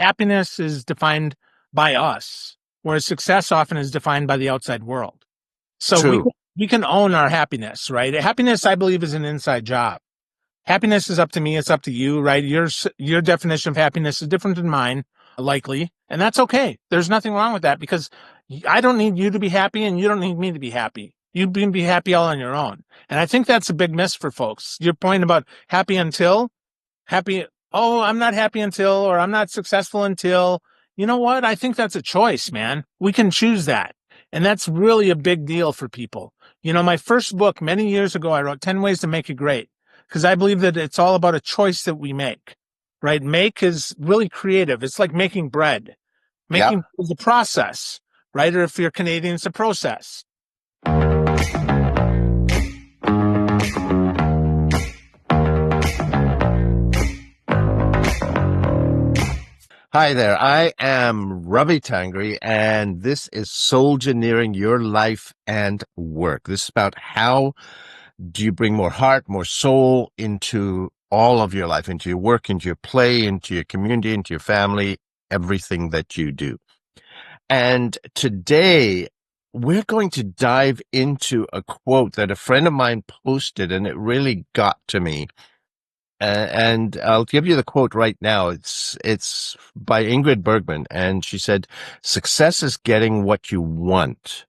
happiness is defined by us, whereas success often is defined by the outside world. So True. we can own our happiness, right? Happiness, I believe, is an inside job. Happiness is up to me. It's up to you, right? Your definition of happiness is different than mine, likely. And that's okay. There's nothing wrong with that because I don't need you to be happy and you don't need me to be happy. You can be happy all on your own. And I think that's a big miss for folks. Your point about happy, oh, I'm not happy until, or I'm not successful until, you know what? I think that's a choice, man. We can choose that. And that's really a big deal for people. You know, my first book many years ago, I wrote 10 Ways to Make It Great because I believe that it's all about a choice that we make, right? Make is really creative. It's like making bread. Yeah. Making is a process, right? Or if you're Canadian, it's a process. Hi there. I am Ravi Tangri, and this is SOULgineering, your life and work. This is about how do you bring more heart, more soul into all of your life, into your work, into your play, into your community, into your family, everything that you do. And today we're going to dive into a quote that a friend of mine posted, and it really got to me. And I'll give you the quote right now. It's by Ingrid Bergman, and she said, "Success is getting what you want.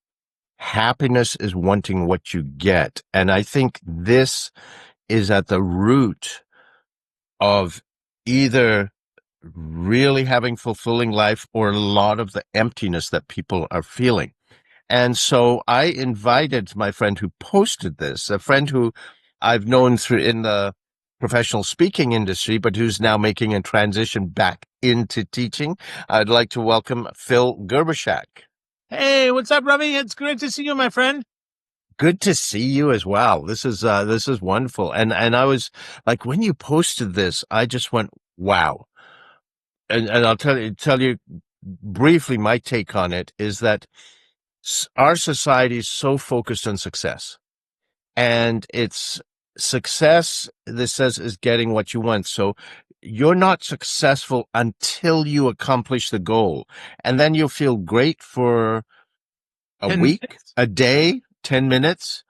Happiness is wanting what you get." And I think this is at the root of either really having fulfilling life or a lot of the emptiness that people are feeling. And so I invited my friend who posted this, a friend who I've known through in the professional speaking industry, but who's now making a transition back into teaching. I'd like to welcome Phil Gerbyshak. Hey, what's up, Ravi? It's great to see you, my friend. Good to see you as well. This is wonderful. And I was like, when you posted this, I just went, wow. And I'll tell you briefly, my take on it is that our society is so focused on success, and it's success, this says, is getting what you want. So you're not successful until you accomplish the goal, and then you'll feel great for a 10 week, minutes. a day, 10 minutes,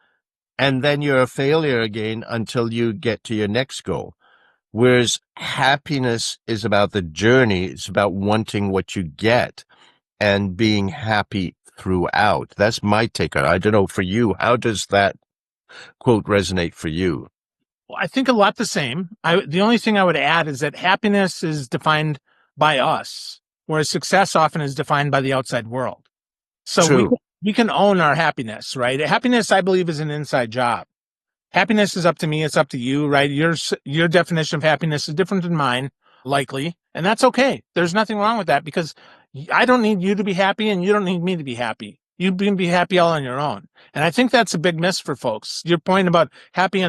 and then you're a failure again until you get to your next goal. Whereas happiness is about the journey. It's about wanting what you get and being happy throughout. That's my take on it. I don't know for you, how does that quote resonate for you? Well, I think a lot the same. The only thing I would add is that happiness is defined by us, whereas success often is defined by the outside world. So True. we can own our happiness, right? Happiness, I believe, is an inside job. Happiness is up to me. It's up to you, right? Your definition of happiness is different than mine, likely. And that's okay. There's nothing wrong with that because I don't need you to be happy and you don't need me to be happy. You can be happy all on your own. And I think that's a big miss for folks. Your point about happy,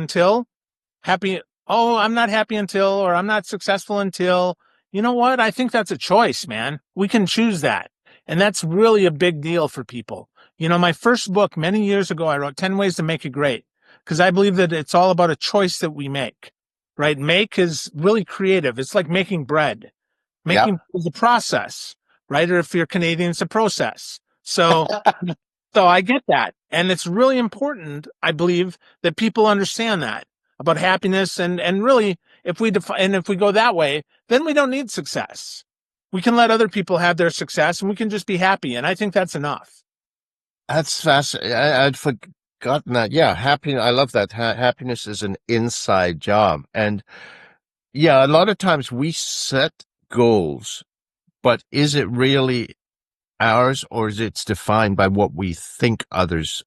oh, I'm not happy until, or I'm not successful until, you know what? I think that's a choice, man. We can choose that. And that's really a big deal for people. You know, my first book many years ago, I wrote 10 Ways to Make It Great because I believe that it's all about a choice that we make, right? Make is really creative. It's like making bread. Yeah. Making is a process, right? Or if you're Canadian, it's a process. So I get that. And it's really important, I believe, that people understand that about happiness. And really, if we go that way, then we don't need success. We can let other people have their success and we can just be happy. And I think that's enough. That's fascinating. I'd forgotten that. Yeah, I love that. Happiness is an inside job. And yeah, a lot of times we set goals, but is it really ours, or is it defined by what we think others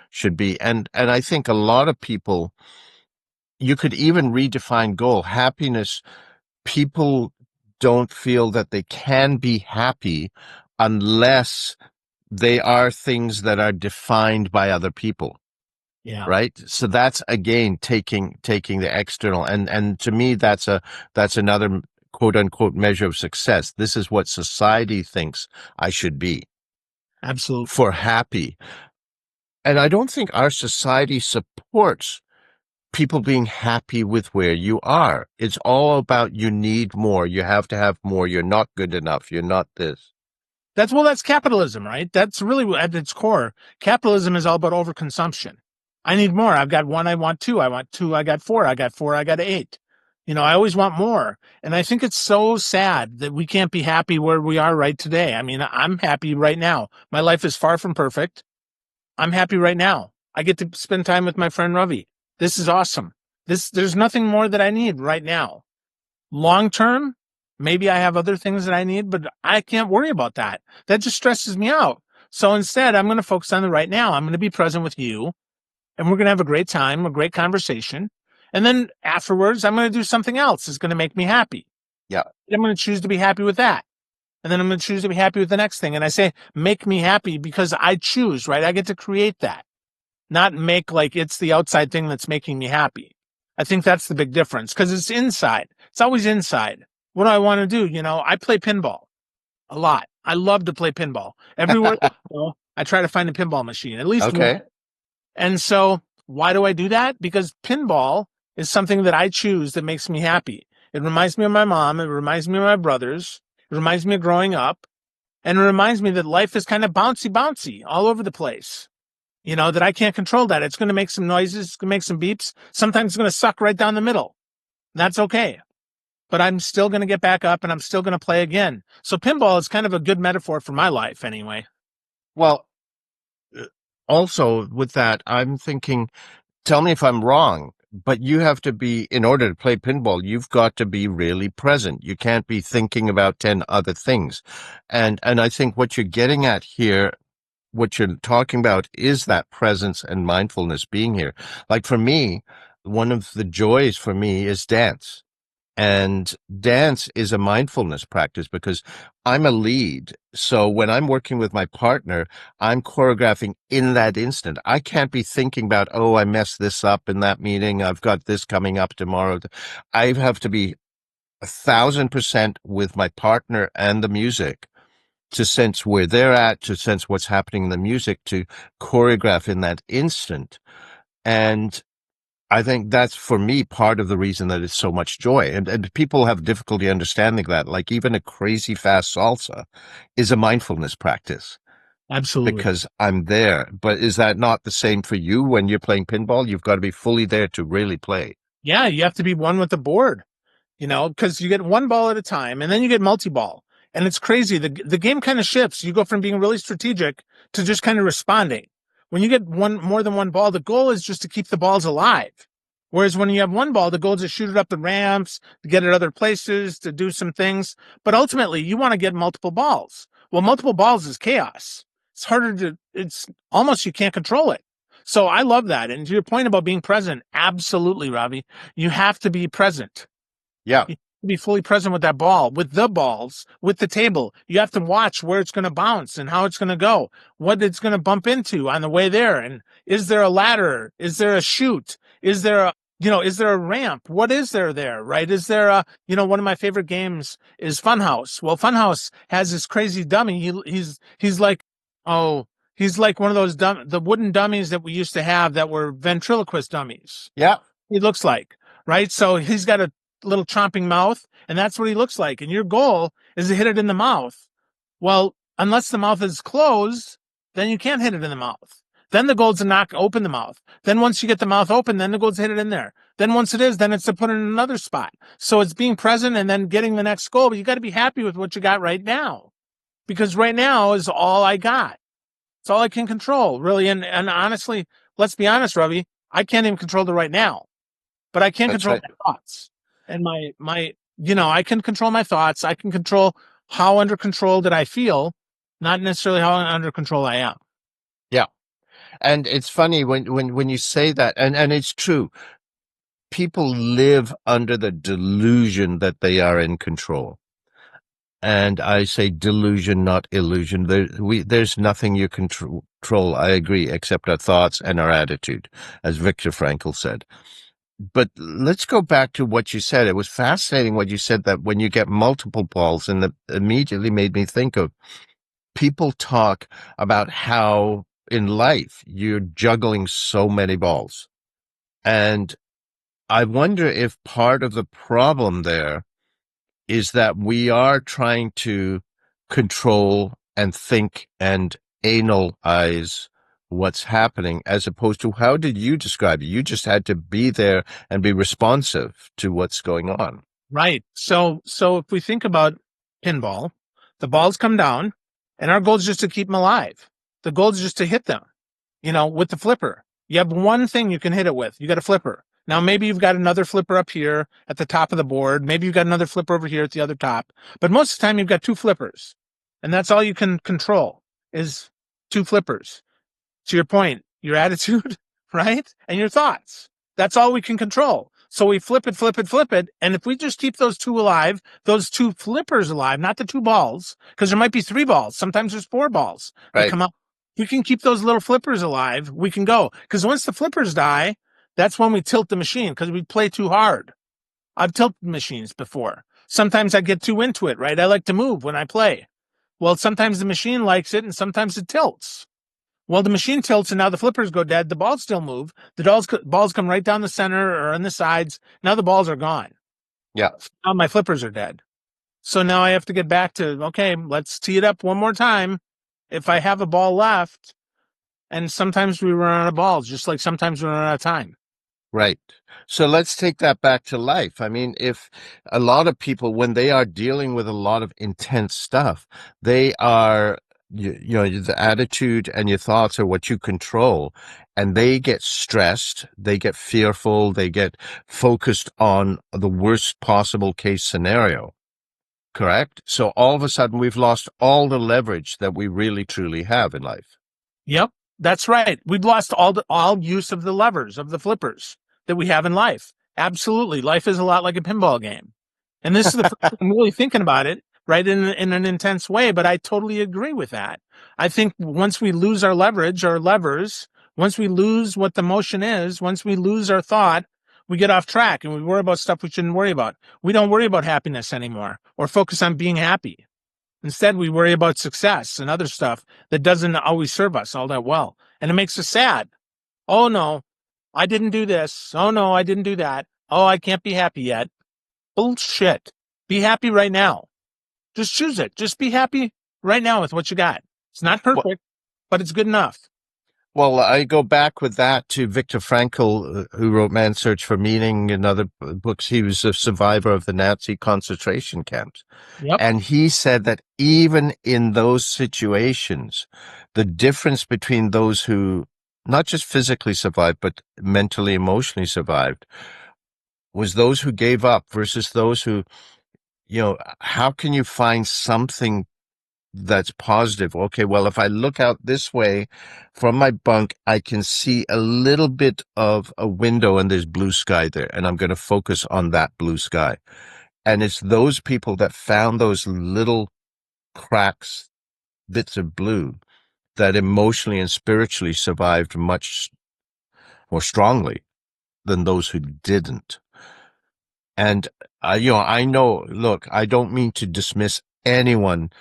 should be? And I think a lot of people, you could even redefine goal. Happiness, people don't feel that they can be happy unless they are things that are defined by other people. Yeah. Right. So that's again taking the external, and to me that's another quote unquote measure of success. This is what society thinks I should be Absolutely. for happy. And I don't think our society supports people being happy with where you are. It's all about you need more. You have to have more. You're not good enough. You're not this. That's capitalism, right? That's really at its core. Capitalism is all about overconsumption. I need more. I've got one. I want two. I want two. I got four. I got four. I got eight. I always want more. And I think it's so sad that we can't be happy where we are right today. I mean, I'm happy right now. My life is far from perfect. I'm happy right now. I get to spend time with my friend Ravi. This is awesome. There's nothing more that I need right now. Long term, maybe I have other things that I need, but I can't worry about that. That just stresses me out. So instead, I'm going to focus on the right now. I'm going to be present with you, and we're going to have a great time, a great conversation. And then afterwards, I'm going to do something else that's going to make me happy. Yeah. I'm going to choose to be happy with that. And then I'm going to choose to be happy with the next thing. And I say, make me happy because I choose, right? I get to create that, not make like it's the outside thing that's making me happy. I think that's the big difference because it's inside. It's always inside. What do I want to do? I play pinball a lot. I love to play pinball. Everywhere I go, I try to find a pinball machine, at least one. Okay. And so why do I do that? Because pinball is something that I choose that makes me happy. It reminds me of my mom. It reminds me of my brothers. It reminds me of growing up. And it reminds me that life is kind of bouncy all over the place. That I can't control that. It's going to make some noises. It's going to make some beeps. Sometimes it's going to suck right down the middle. That's okay. But I'm still going to get back up and I'm still going to play again. So pinball is kind of a good metaphor for my life anyway. Well, also with that, I'm thinking, tell me if I'm wrong, but you have to be, in order to play pinball, you've got to be really present. You can't be thinking about 10 other things. And I think what you're getting at here, what you're talking about is that presence and mindfulness being here. Like for me, one of the joys for me is dance. And dance is a mindfulness practice because I'm a lead. So when I'm working with my partner, I'm choreographing in that instant. I can't be thinking about, oh, I messed this up in that meeting. I've got this coming up tomorrow. I have to be 1,000% with my partner and the music to sense where they're at, to sense what's happening in the music, to choreograph in that instant. And I think that's, for me, part of the reason that it's so much joy. And people have difficulty understanding that. Like even a crazy fast salsa is a mindfulness practice Absolutely. because I'm there. But is that not the same for you when you're playing pinball? You've got to be fully there to really play. Yeah, you have to be one with the board, because you get one ball at a time and then you get multi-ball. And it's crazy. The game kind of shifts. You go from being really strategic to just kind of responding. When you get more than one ball, the goal is just to keep the balls alive. Whereas when you have one ball, the goal is to shoot it up the ramps, to get it other places, to do some things. But ultimately, you want to get multiple balls. Well, multiple balls is chaos. It's almost, you can't control it. So I love that. And to your point about being present, absolutely, Ravi. You have to be present. Yeah. You have to be fully present with that ball, with the balls, with the table. You have to watch where it's going to bounce and how it's going to go, what it's going to bump into on the way there. And is there a ladder? Is there a chute? Is there a ramp? What is there, right? Is there one of my favorite games is Funhouse. Well, Funhouse has this crazy dummy. He's like, oh, he's like one of those the wooden dummies that we used to have that were ventriloquist dummies. Yeah. He looks like, right? So he's got a little chomping mouth, and that's what he looks like. And your goal is to hit it in the mouth. Well, unless the mouth is closed, then you can't hit it in the mouth. Then the goal is to knock open the mouth. Then once you get the mouth open, then the goal is to hit it in there. Then once it is, then it's to put it in another spot. So it's being present and then getting the next goal. But you got to be happy with what you got right now, because right now is all I got. It's all I can control, really. And honestly, let's be honest, Ravi, I can't even control the right now, but I can That's control right. my thoughts and I can control my thoughts. I can control how under control that I feel, not necessarily how under control I am. Yeah. And it's funny when you say that, and it's true. People live under the delusion that they are in control. And I say delusion, not illusion. There's nothing you control, I agree, except our thoughts and our attitude, as Viktor Frankl said. But let's go back to what you said. It was fascinating what you said, that when you get multiple balls, and that immediately made me think of people talk about how in life you're juggling so many balls. And I wonder if part of the problem there is that we are trying to control and think and analyze what's happening, as opposed to how did you describe it? You just had to be there and be responsive to what's going on. Right. So if we think about pinball, the balls come down and our goal is just to keep them alive. The goal is just to hit them, with the flipper. You have one thing you can hit it with. You got a flipper. Now, maybe you've got another flipper up here at the top of the board. Maybe you've got another flipper over here at the other top. But most of the time, you've got two flippers. And that's all you can control is two flippers. To your point, your attitude, right? And your thoughts. That's all we can control. So we flip it, flip it, flip it. And if we just keep those two alive, those two flippers alive, not the two balls, because there might be three balls. Sometimes there's four balls that Right. come up. We can keep those little flippers alive. We can go. Because once the flippers die, that's when we tilt the machine because we play too hard. I've tilted machines before. Sometimes I get too into it, right? I like to move when I play. Well, sometimes the machine likes it and sometimes it tilts. Well, the machine tilts and now the flippers go dead. The balls still move. The balls come right down the center or on the sides. Now the balls are gone. Yeah. Now my flippers are dead. So now I have to get back to, okay, let's tee it up one more time. If I have a ball left, and sometimes we run out of balls, just like sometimes we run out of time. Right. So let's take that back to life. I mean, if a lot of people, when they are dealing with a lot of intense stuff, they are, the attitude and your thoughts are what you control. And they get stressed, they get fearful, they get focused on the worst possible case scenario. Correct? So all of a sudden, we've lost all the leverage that we really truly have in life. Yep, that's right. We've lost all use of the levers, of the flippers that we have in life. Absolutely. Life is a lot like a pinball game. And this is the first time I'm really thinking about it, right, in an intense way, but I totally agree with that. I think once we lose our leverage, our levers, once we lose what the motion is, once we lose our thought, we get off track and we worry about stuff we shouldn't worry about. We don't worry about happiness anymore or focus on being happy. Instead, we worry about success and other stuff that doesn't always serve us all that well. And it makes us sad. Oh, no, I didn't do this. Oh, no, I didn't do that. Oh, I can't be happy yet. Bullshit. Be happy right now. Just choose it. Just be happy right now with what you got. It's not Well, perfect, but it's good enough. well, I go back with that to Viktor Frankl, who wrote Man's Search for Meaning and other books. He was a survivor of the Nazi concentration camps. Yep. And he said that even in those situations, the difference between those who not just physically survived, but mentally, emotionally survived was those who gave up versus those who, how can you find something that's positive? Okay, well, if I look out this way from my bunk, I can see a little bit of a window and there's blue sky there, and I'm going to focus on that blue sky. And it's those people that found those little cracks, bits of blue, that emotionally and spiritually survived much more strongly than those who didn't. And, I know, look, I don't mean to dismiss anyone's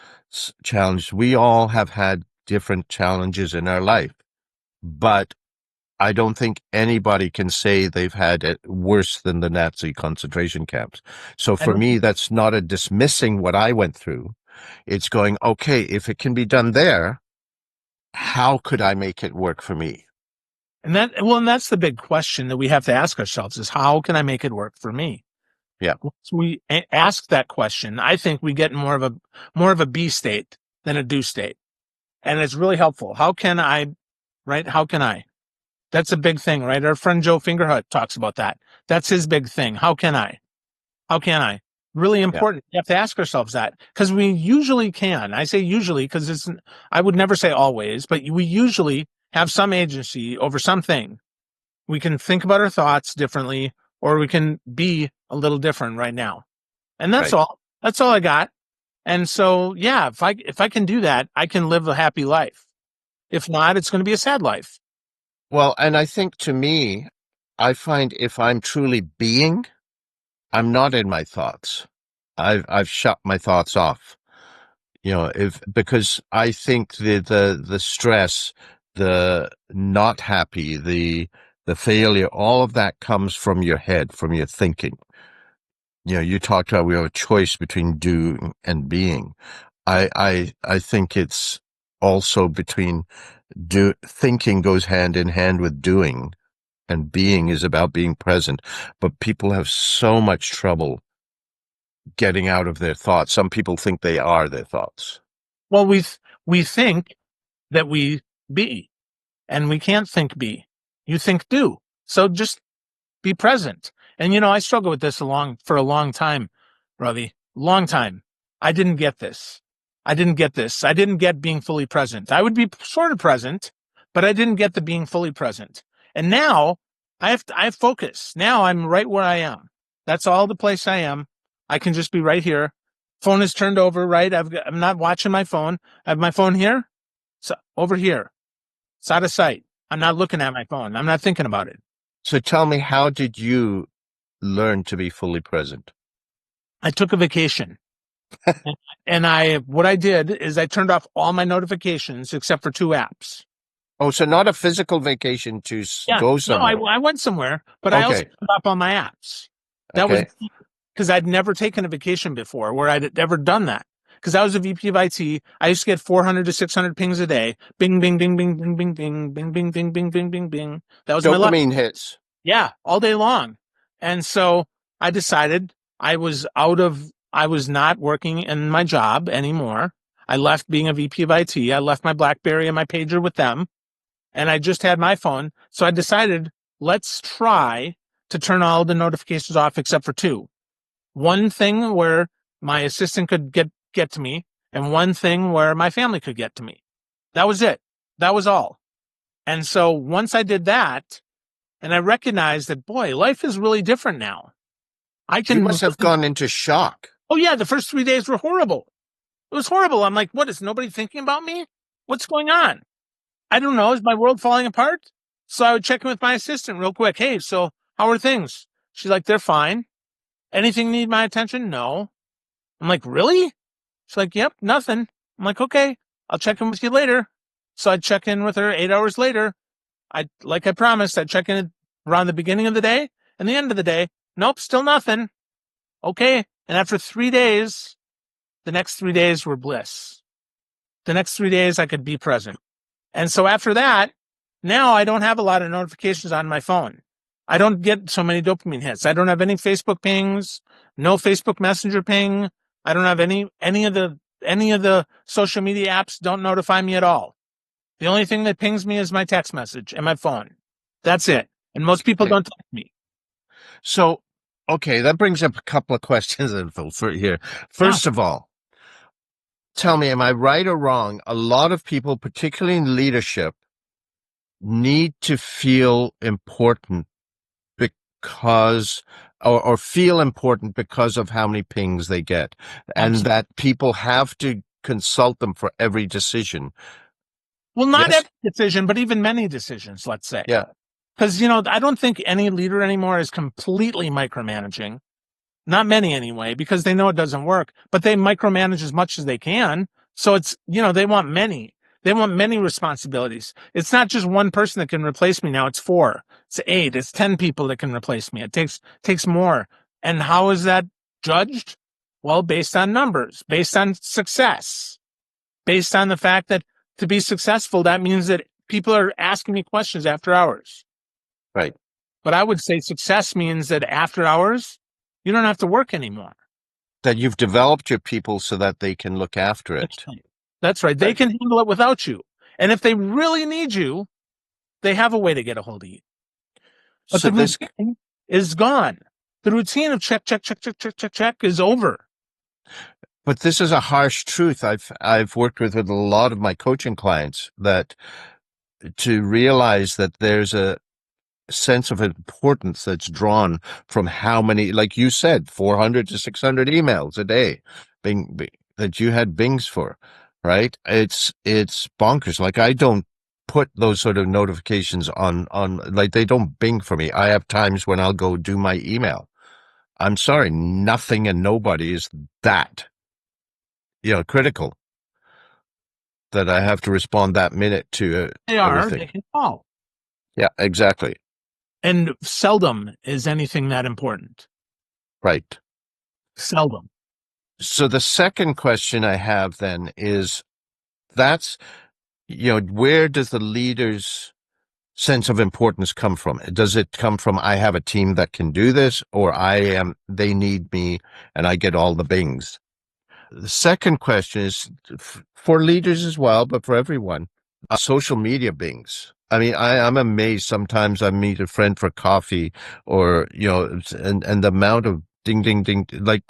challenge. We all have had different challenges in our life, but I don't think anybody can say they've had it worse than the Nazi concentration camps. So I for don't, me, that's not a dismissing what I went through. It's going, okay, if it can be done there, how could I make it work for me? and that's the big question that we have to ask ourselves is how can I make it work for me? Yeah, Once we ask that question, I think we get more of a B state than a do state. And it's really helpful. How can I, right? How can I? That's a big thing, right? Our friend Joe Fingerhut talks about that. That's his big thing. How can I? How can I? Really yeah, important. You have to ask ourselves that because we usually can. I say usually because I would never say always, but we usually have some agency over something. We can think about our thoughts differently or we can be a little different right now. And that's right. all. That's all I got. And so, yeah, if I can do that, I can live a happy life. If not, it's going to be a sad life. Well, and I think to me, I find if I'm truly being, I'm not in my thoughts. I've shut my thoughts off. If because I think the stress, the not happy, the the failure, all of that comes from your head, from your thinking. You talked about we have a choice between doing and being. I think it's also between thinking goes hand in hand with doing, and being is about being present. But people have so much trouble getting out of their thoughts. Some people think they are their thoughts. Well, we think that we be, and we can't think be. You think do. So just be present. And I struggled with this for a long time, Ravi. Long time. I didn't get this. I didn't get this. I didn't get being fully present. I would be sort of present, but I didn't get the being fully present. And now I have focus. Now I'm right where I am. That's all the place I am. I can just be right here. Phone is turned over, right? I'm not watching my phone. I have my phone here. So over here. It's out of sight. I'm not looking at my phone. I'm not thinking about it. So tell me, how did you learn to be fully present? I took a vacation. And what I did is I turned off all my notifications except for 2 apps. Oh, so not a physical vacation to Yeah. go No, somewhere. I went somewhere, but I also Okay. turned off all my apps. That was Okay. because I'd never taken a vacation before where I'd ever done that. Because I was a VP of IT. I used to get 400 to 600 pings a day. Bing, bing, bing, bing, bing, bing, bing, bing, bing, bing, bing, bing, bing, bing. That was my life. Dopamine hits. Yeah, all day long. And so I decided I was not working in my job anymore. I left being a VP of IT. I left my BlackBerry and my pager with them, and I just had my phone. So I decided, let's try to turn all the notifications off except for 2. One thing where my assistant could get to me, and one thing where my family could get to me. That was it. That was all. And so once I did that, and I recognized that, boy, life is really different now. You must have gone into shock. Oh, yeah. The first 3 days were horrible. It was horrible. I'm like, what? Is nobody thinking about me? What's going on? I don't know. Is my world falling apart? So I would check in with my assistant real quick. Hey, so how are things? She's like, they're fine. Anything need my attention? No. I'm like, really? She's like, yep, nothing. I'm like, okay, I'll check in with you later. So I'd check in with her 8 hours later. Like I promised, I'd check in around the beginning of the day and the end of the day. Nope, still nothing. Okay. And after 3 days, the next 3 days were bliss. The next 3 days I could be present. And so after that, now I don't have a lot of notifications on my phone. I don't get so many dopamine hits. I don't have any Facebook pings, no Facebook Messenger ping. I don't have any of the social media apps don't notify me at all. The only thing that pings me is my text message and my phone. That's it. And most people don't text me. So, okay, that brings up a couple of questions here. First of all, tell me, am I right or wrong? A lot of people, particularly in leadership, need to feel important because, or feel important because of how many pings they get, and Absolutely. that people have to consult them for every decision. Well, not Yes? every decision, but even many decisions, let's say. Yeah. Because, I don't think any leader anymore is completely micromanaging. Not many anyway, because they know it doesn't work, but they micromanage as much as they can. So it's, they want many. They want many responsibilities. It's not just one person that can replace me now. It's 4, it's 8, it's 10 people that can replace me. It takes more. And how is that judged? Well, based on numbers, based on success, based on the fact that to be successful, that means that people are asking me questions after hours. Right. But I would say success means that after hours, you don't have to work anymore. That you've developed your people so that they can look after it. That's right. They can handle it without you. And if they really need you, they have a way to get a hold of you. But So the routine is gone. The routine of check, check, check, check, check, check, check is over. But this is a harsh truth. I've worked with a lot of my coaching clients, that to realize that there's a sense of importance that's drawn from how many, like you said, 400 to 600 emails a day that you had bings for, right? It's bonkers. Like, I don't put those sort of notifications on, like, they don't bing for me. I have times when I'll go do my email. I'm sorry, nothing and nobody is that, critical that I have to respond that minute to They everything. can call. Yeah, exactly. And seldom is anything that important. Right. Seldom. So the second question I have then is that's, where does the leader's sense of importance come from? Does it come from, I have a team that can do this, or they need me and I get all the bings? The second question is for leaders as well, but for everyone, social media bings. I mean, I'm amazed. Sometimes I meet a friend for coffee or, and the amount of ding, ding, ding, like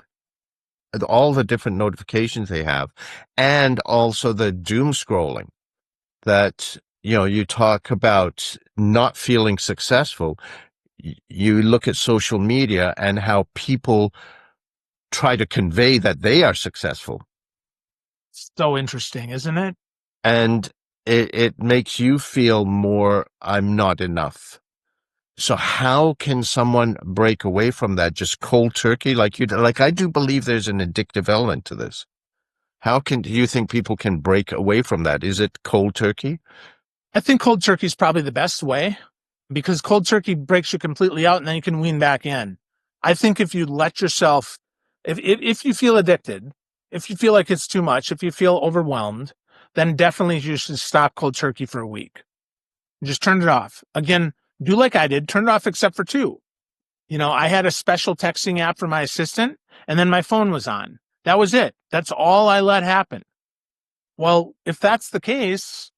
all the different notifications they have, and also the doom scrolling that, you talk about not feeling successful. You look at social media and how people try to convey that they are successful. So interesting, isn't it? And it makes you feel more, I'm not enough. So how can someone break away from that? Just cold turkey? Like I do believe there's an addictive element to this. Do you think people can break away from that? Is it cold turkey? I think cold turkey is probably the best way because cold turkey breaks you completely out and then you can wean back in. I think if you let yourself, if you feel addicted, if you feel like it's too much, if you feel overwhelmed, then definitely you should stop cold turkey for a week. Just turn it off. Again, do like I did, turn it off except for two. I had a special texting app for my assistant and then my phone was on. That was it. That's all I let happen. Well, if that's the case,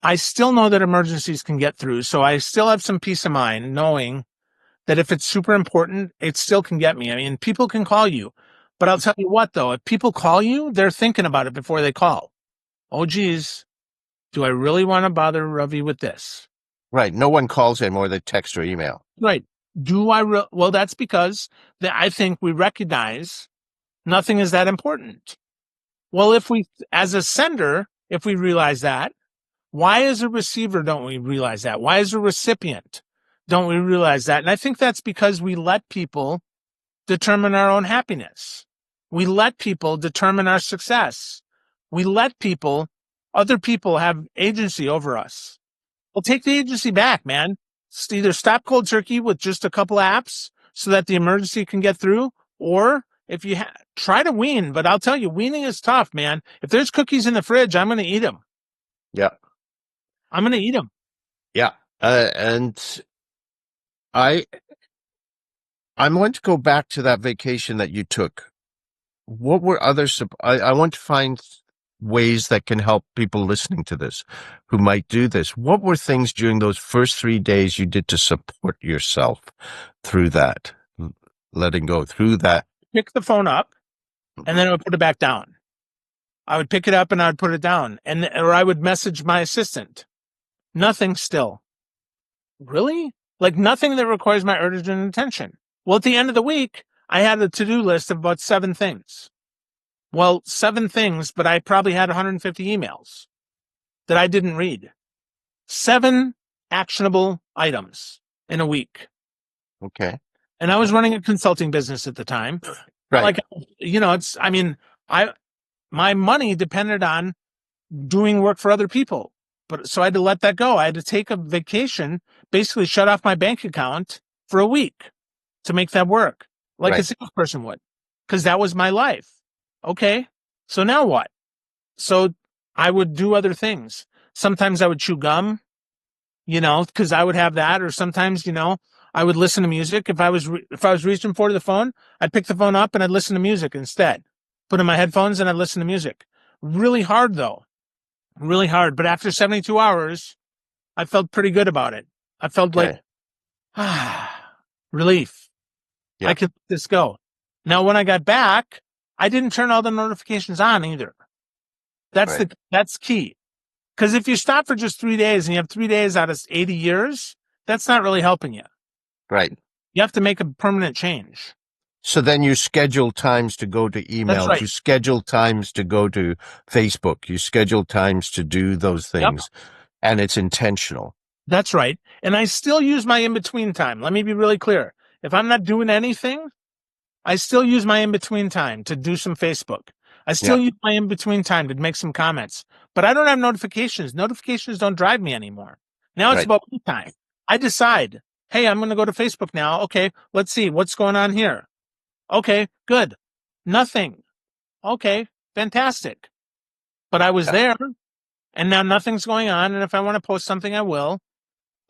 I still know that emergencies can get through. So I still have some peace of mind knowing that if it's super important, it still can get me. I mean, people can call you, but I'll tell you what, though, if people call you, they're thinking about it before they call. Oh, geez, do I really want to bother Ravi with this? Right. No one calls anymore. They text or email. Right. Well, that's because I think we recognize nothing is that important. Well, as a sender, if we realize that, why as a receiver don't we realize that? Why as a recipient don't we realize that? And I think that's because we let people determine our own happiness. We let people determine our success. We let other people have agency over us. Well, take the agency back, man. Either stop cold turkey with just a couple apps so that the emergency can get through, or if you try to wean, but I'll tell you, weaning is tough, man. If there's cookies in the fridge, I'm going to eat them. Yeah. I'm going to eat them. Yeah. And I'm going to go back to that vacation that you took. What were I want to find ways that can help people listening to this who might do this. What were things during those first 3 days you did to support yourself through that, letting go through that? Pick the phone up and then I would put it back down. I would pick it up and I would put it down, or I would message my assistant. Nothing still. Really? Like nothing that requires my urgent attention. Well, at the end of the week, I had a to-do list of about 7 things. Well, 7 things, but I probably had 150 emails that I didn't read. 7 actionable items in a week. Okay. And I was running a consulting business at the time. Right. My money depended on doing work for other people. But so I had to let that go. I had to take a vacation, basically shut off my bank account for a week to make that work like a salesperson would, because that was my life. Okay. So now what? So I would do other things. Sometimes I would chew gum, because I would have that. Or sometimes, I would listen to music. If I was reaching for the phone, I'd pick the phone up and I'd listen to music instead. Put in my headphones and I'd listen to music. Really hard though. Really hard. But after 72 hours, I felt pretty good about it. I felt like, relief. Yeah. I could let this go. Now, when I got back, I didn't turn all the notifications on either. That's key. Because if you stop for just 3 days and you have 3 days out of 80 years, that's not really helping you. Right. You have to make a permanent change. So then you schedule times to go to email. That's right. You schedule times to go to Facebook. You schedule times to do those things. Yep. And it's intentional. That's right. And I still use my in-between time. Let me be really clear. If I'm not doing anything, I still use my in-between time to do some Facebook. I still use my in-between time to make some comments. But I don't have notifications. Notifications don't drive me anymore. Now it's about me time. I decide. Hey, I'm going to go to Facebook now. Okay, let's see what's going on here. Okay, good. Nothing. Okay, fantastic. But I was Yeah. there and now nothing's going on. And if I want to post something, I will.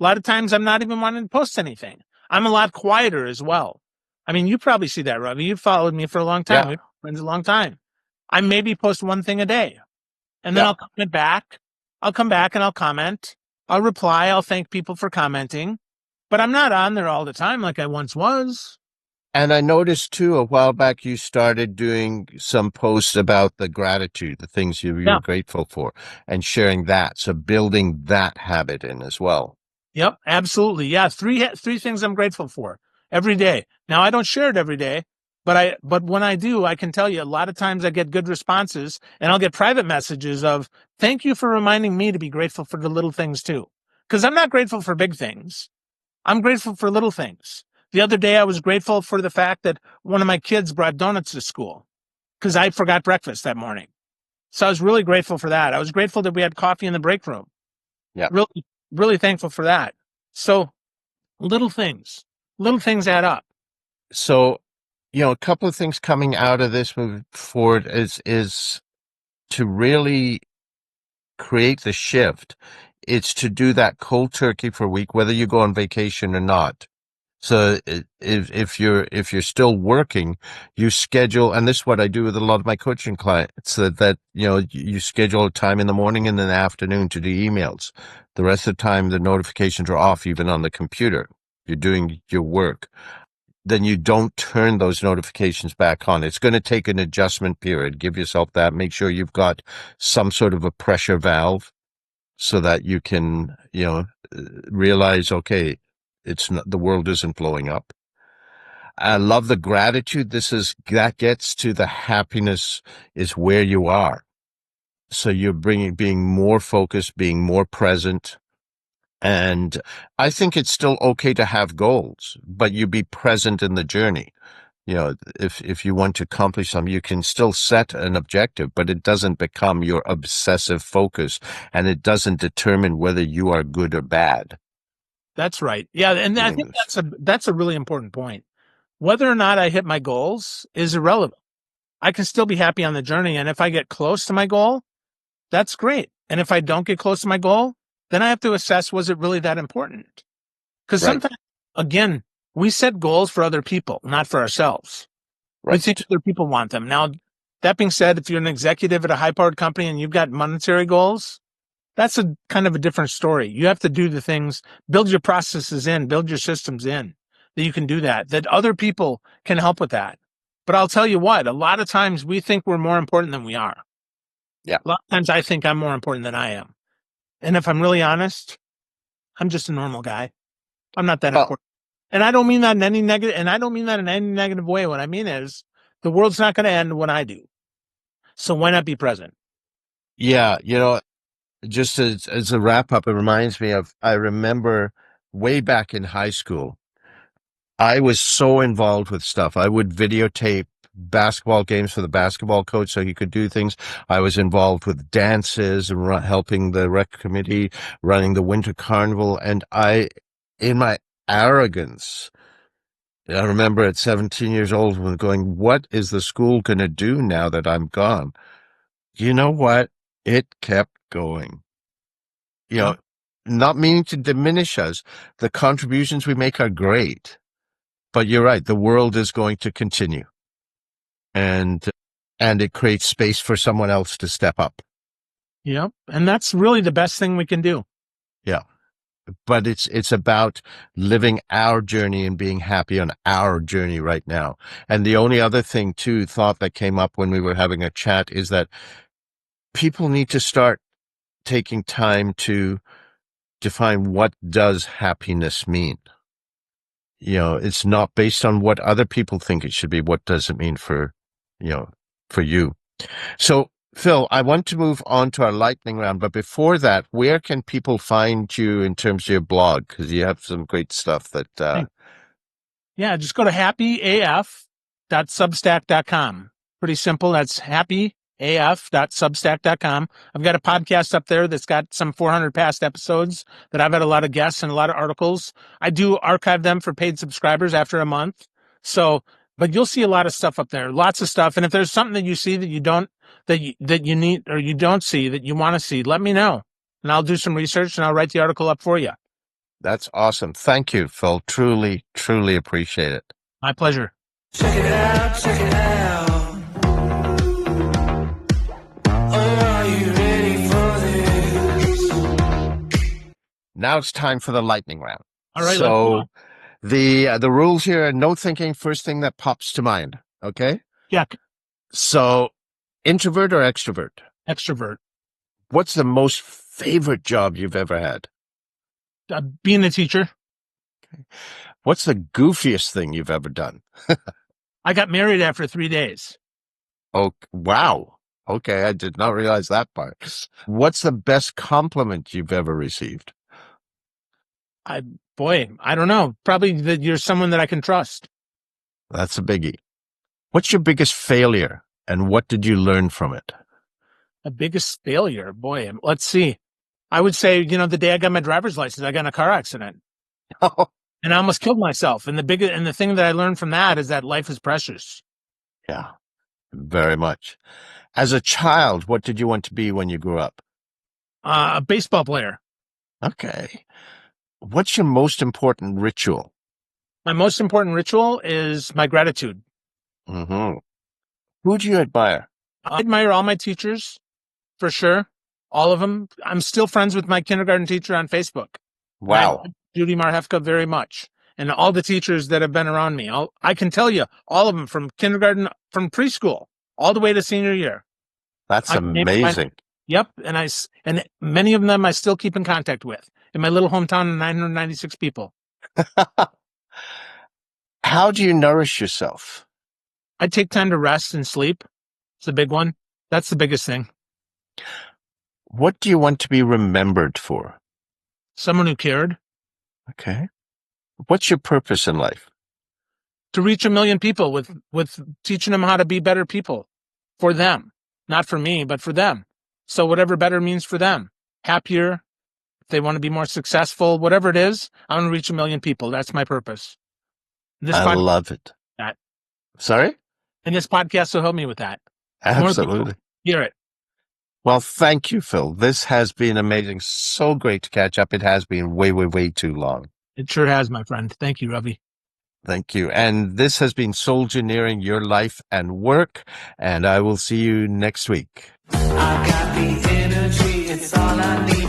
A lot of times I'm not even wanting to post anything. I'm a lot quieter as well. I mean, you probably see that, Ravi. You've followed me for a long time. Yeah. We've been friends a long time. I maybe post one thing a day and then Yeah. I'll comment back. I'll come back and I'll comment. I'll reply. I'll thank people for commenting. But I'm not on there all the time like I once was. And I noticed too, a while back, you started doing some posts about the gratitude, the things you Yeah. were grateful for, and sharing that. So building that habit in as well. Yep. Absolutely. Yeah. Three things I'm grateful for every day. Now I don't share it every day, but when I do, I can tell you a lot of times I get good responses and I'll get private messages of thank you for reminding me to be grateful for the little things too. Cause I'm not grateful for big things. I'm grateful for little things. The other day, I was grateful for the fact that one of my kids brought donuts to school because I forgot breakfast that morning. So I was really grateful for that. I was grateful that we had coffee in the break room. Yeah. Really, really thankful for that. So little things add up. So, a couple of things coming out of this moving forward is to really create the shift. It's to do that cold turkey for a week, whether you go on vacation or not. So if you're still working, you schedule, and this is what I do with a lot of my coaching clients, that you schedule a time in the morning and in the afternoon to do emails. The rest of the time, the notifications are off, even on the computer. You're doing your work. Then you don't turn those notifications back on. It's going to take an adjustment period. Give yourself that. Make sure you've got some sort of a pressure valve so that you can, realize, okay, it's not, the world isn't blowing up. I love the gratitude. That gets to the happiness is where you are. So you're being more focused, being more present. And I think it's still okay to have goals, but you be present in the journey. If you want to accomplish something, you can still set an objective, but it doesn't become your obsessive focus and it doesn't determine whether you are good or bad That's right. Yeah, and I doing think this. that's a really important point. Whether or not I hit my goals is irrelevant. I can still be happy on the journey, and if I get close to my goal, that's great. And if I don't get close to my goal, then I have to assess, was it really that important? Because Right, sometimes, again, we set goals for other people, not for ourselves. We think right, other people want them. Now, that being said, if you're an executive at a high powered company and you've got monetary goals, that's a kind of a different story. You have to do the things, build your processes in, build your systems in that you can do that other people can help with that. But I'll tell you what, a lot of times we think we're more important than we are. yeah. A lot of times I think I'm more important than I am. And if I'm really honest, I'm just a normal guy. I'm not that Well, important. And I don't mean that in any negative, and I don't mean that in any negative way. What I mean is the world's not going to end when I do. So why not be present? yeah, just as a wrap up, it reminds me of, I remember way back in high school, I was so involved with stuff. I would videotape basketball games for the basketball coach so he could do things. I was involved with dances and helping the rec committee, running the winter carnival. And in my arrogance, I remember at 17 years old when going, what is the school going to do now that I'm gone? You know what? It kept going. You Yeah. know, not meaning to diminish us. The contributions we make are great. But you're right, the world is going to continue, and it creates space for someone else to step up. Yep. And that's really the best thing we can do. Yeah. But it's about living our journey and being happy on our journey right now. And the only other thing too, thought that came up when we were having a chat is that people need to start taking time to define what does happiness mean. It's not based on what other people think it should be. What does it mean you know, for you? So, Phil, I want to move on to our lightning round, but before that, where can people find you in terms of your blog? Because you have some great stuff that, Yeah, just go to happyaf.substack.com. Pretty simple. That's happy, af.substack.com. I've got a podcast up there that's got some 400 past episodes that I've had a lot of guests and a lot of articles. I do archive them for paid subscribers after a month. So, but you'll see a lot of stuff up there, lots of stuff. And if there's something that you see that you don't, that you need, or you don't see that you want to see, let me know and I'll do some research and I'll write the article up for you. That's awesome. Thank you, Phil. Truly, truly appreciate it. My pleasure. Check it out, check it out. Oh, are you ready for this? Now it's time for the lightning round. All right. So the rules here are no thinking, first thing that pops to mind. Okay? Yeah. So introvert or extrovert? Extrovert. What's the most favorite job you've ever had? Being a teacher. Okay. What's the goofiest thing you've ever done? I got married after 3 days. Oh, wow. Okay, I did not realize that part. What's the best compliment you've ever received? I don't know. Probably that you're someone that I can trust. That's a biggie. What's your biggest failure and what did you learn from it? A biggest failure? Boy, let's see. I would say, the day I got my driver's license, I got in a car accident. Oh, And I almost killed myself. And the thing that I learned from that is that life is precious. yeah, very much. As a child, what did you want to be when you grew up? A baseball player. Okay. What's your most important ritual? My most important ritual is my gratitude. Mm-hmm. Who do you admire? I admire all my teachers, for sure. All of them. I'm still friends with my kindergarten teacher on Facebook. Wow. Judy Marhefka very much. And all the teachers that have been around me. I can tell you, all of them from kindergarten, from preschool, all the way to senior year. That's amazing. Yep. And many of them I still keep in contact with. In my little hometown of 996 people. How do you nourish yourself? I take time to rest and sleep. It's a big one. That's the biggest thing. What do you want to be remembered for? Someone who cared. Okay. What's your purpose in life? To reach 1 million people with teaching them how to be better people for them. Not for me, but for them. So whatever better means for them. Happier. If they want to be more successful, whatever it is, I want to reach 1 million people. That's my purpose. I love it. That. Sorry? And this podcast will help me with that. Absolutely. Hear it. Well, thank you, Phil. This has been amazing. So great to catch up. It has been way, way, way too long. It sure has, my friend. Thank you, Ravi. Thank you. And this has been SOULgineering, your life and work. And I will see you next week. I got the energy, it's all I need.